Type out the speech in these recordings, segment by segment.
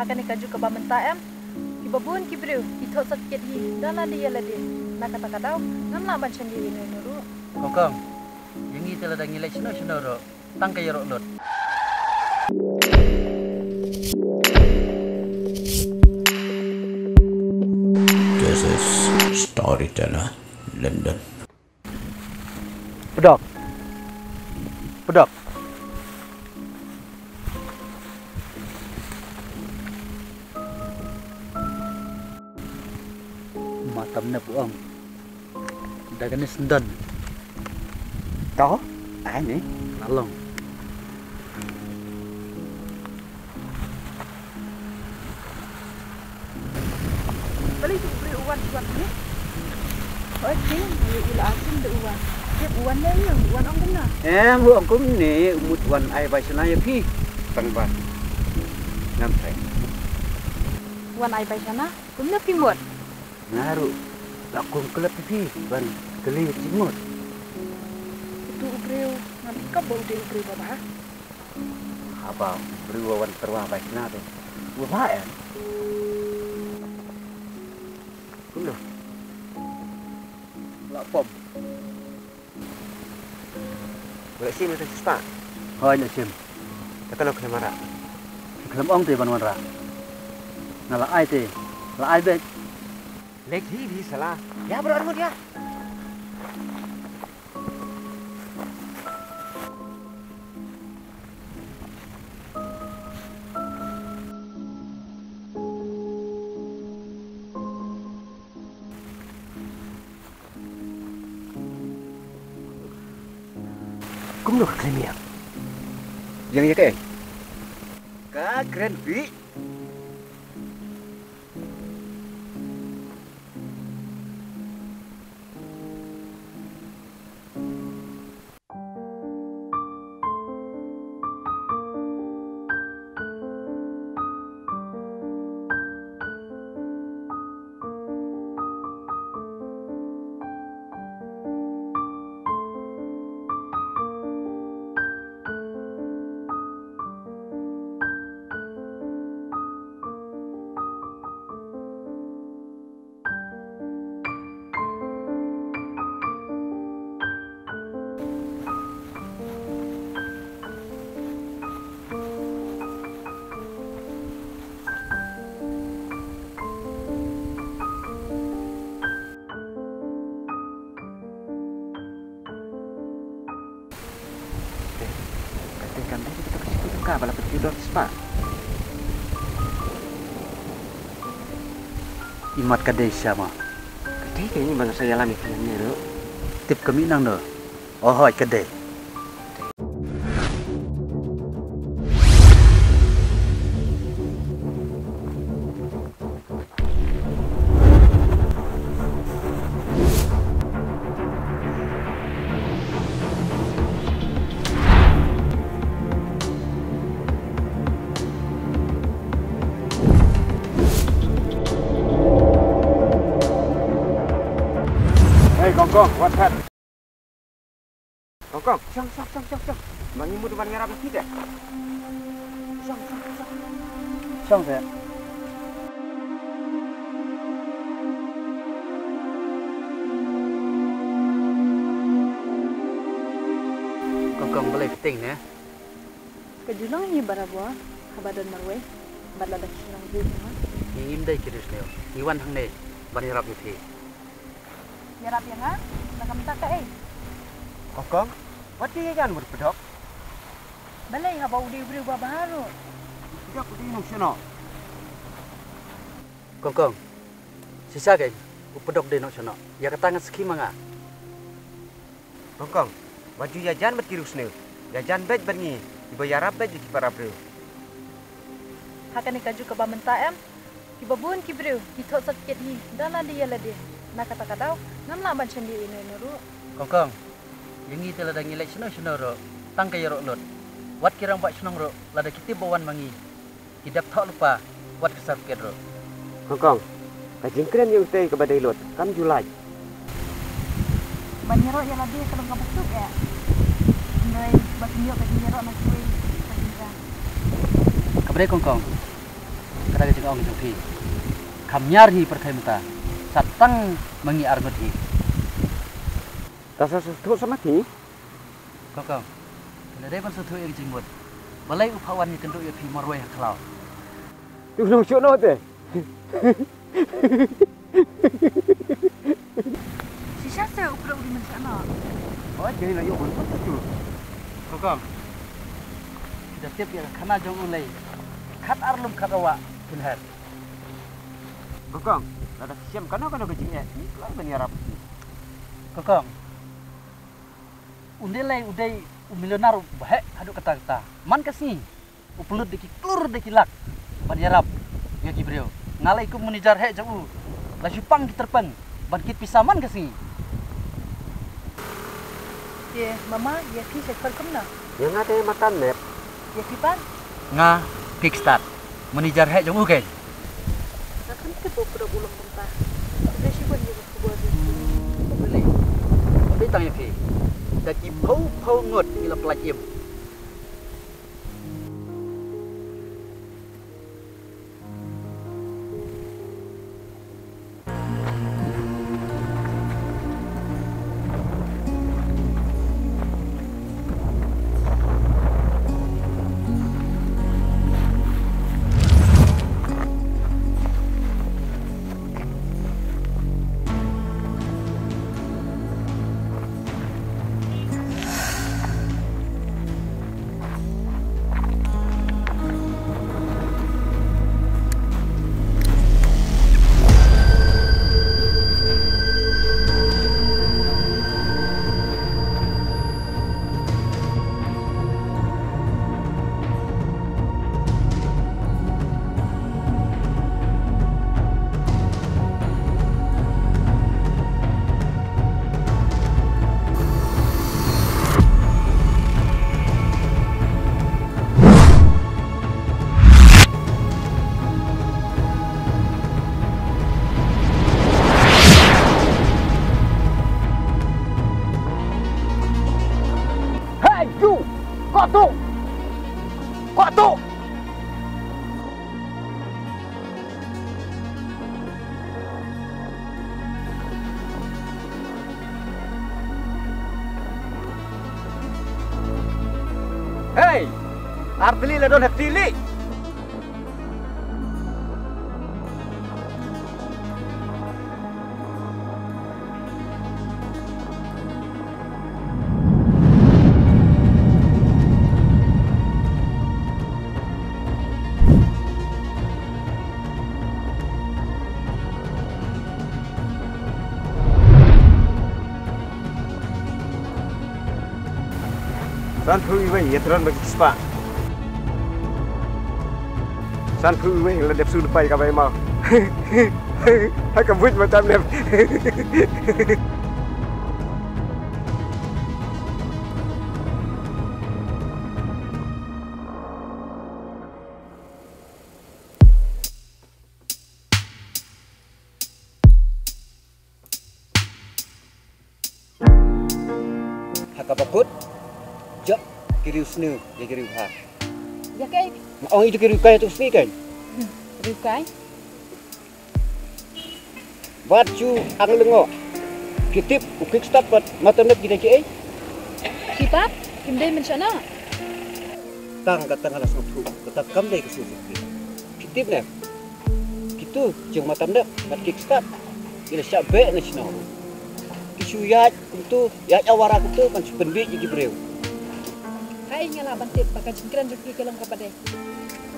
Hakan ni kaju ke bamenta em. Kibabun kibriu, kitot sakit hi. Dan ada ya lade. Nak kata kadau, nam nak baca ni ini nuru. Kongkong, yang itu ladang ngilai cina ro, tangkai rok lot. This is Storyteller London. Pedok. Pedok. Matam na puang. Dagan ni sendan. Có ai nhỉ? Lalong. Balik tu beri uan ni. Oh, cing, ila asin de uan. Tiap uan ni yang uan orang kena. Em vừa cũng nè một tuần ai vậy sana ya phi tầng ban năm thầy Uan ai baik sana, kumna pimut. ngaru lakum kelap phi ban keli cimut Itu ubriu, nanti kau bau dia ubriu bapa. apa beriwawan terwa baik sana tu buah ya kuno lapom boleh sih macam cepat. hơi là chim Kita nak kena marah. làm ông thì ban ra là ai thì là ai vậy Lagi di salah. Ya berapa dia? Cũng được keren ya. yang ya cái keren bi Katakan tadi kita kasih tukar bala petidor cepat. imat kadai siapa Kadai kayaknya bang saya alami filmnya tu. tip kami nang no oh hoi kadai Kongkong, what hat? Kongkong, syong. Bang Imu depan ngarap tidak? Syong. xong rồi Kongkong boleh fitting ni. Kejunang ni barabuah, habadan marwe, badla dah sinang jumpa. Ingin dai kidus leo. Iwan hang ne, bani rap yuthi. Nyerap yang ah, nak minta ke Kongkong, what dia jangan berpedok? Balai habau dia beri ubah baru. Tidak di nang sono. Kongkong, sisa ke? Upedok de nok sono. Ya katangan ski manga. Kongkong, baju jajan berkirus ni. Jajan bet berni, dibayar bet jadi para bro. Hakan ni kaju ke bamenta em. Kibabun kibriu, kitot sakit hi. Dan ada ya lade. Nak kata kadau, nam nak baca ni ini nuru. Kongkong, yang itu ladang ngilai cina ro, tangkai rok lot. Wat kirang buat senang ro, lada kita bawan mangi. Tidak tak lupa, wat kesar ket ro. Kongkong, kajing keren yang teh kepada ilot, kam Julai. Banyerok ya lade kalau kamu besuk ya. Nai banyerok nak kui. Kabar Kongkong. ong jongki. Kamnyar hi perthai mata. Satang mangi argut hi. Tasa tu sama ti. Kokong. Kena ban satu yang jingmut. Balai upawan ni kenduk ya pi marwai haklau. Tu nong syuk no te. Si siapa upra uli mencana? Oh, jadi nak yuk pun tu. Kokong. Kita tiap ya kana jong ulai. Kat arlum kat awak kunher. Kokong, ada siam kana kecil ni. Lai bani Arab. Kokong. Undelai udai milionar bahek haduk kata-kata. Man kasih. Upelut deki klur deki lak. Bani Arab. Ya Jibril. Ngalai ku menijar hek jauh. Laju pang diterpeng. Bangkit pisaman kasih. Ya, mama, ya pi sektor kemana? Yang ada makan map. Ya pi pan? Nga kickstart. Menijar hek jauh kan. Akan kita upra ulang tempat. Resi pun juga sebuah itu. Boleh. Tapi tanya pi. Daki pau ngot ila pelajim. Kok tu? Hey, artili le don hatili. San phu iwe yetron bagi spa. San phu iwe la dep su depai ka bai mau. Hai ka buit macam ni. Hakapakut. Jok kiri usnu ya kiri uha. Ya kai. Orang itu kiri kai tu sini kan. Rukai. Baju ang lengo. Kitip ukik stop pat mata net kita cai. Kipat, kimdai mencana. Tang kata ngalas ngatu. Kata kam dai kesu. Kitip ne. Kitu jeng mata net mat kick stop. Ila syabe nasional. Kisu ya untuk ya awara tu kan pendik jadi breu. Hai ngala bantit bakal cingkran juki kelam kapade.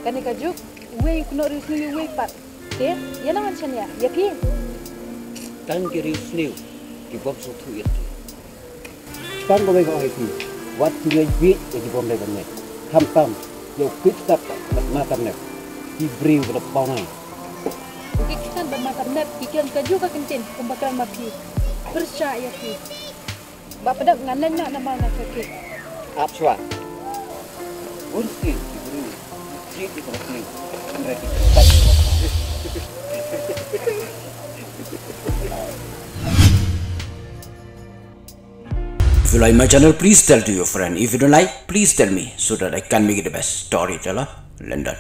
Kani kajuk, we kuno risni we pat. Te, ya naman siya niya. Ya pi. Tang kiri usnu di bom sutu itu. Tang kau bego itu. Wat kiri bit di bom dai banne. Tam yo quick stop mata net. Di breu pada paunai. Kikisan bermatam nep, kikiran kajuk ka kentin pembakaran mapi. Percaya pi. Bapak dak nganan nak nama nak kaki. Apswa. Ursi diberi jadi berarti mereka. If you like my channel, please tell to your friend. If you don't like, please tell me so that I can make it the best storyteller, London.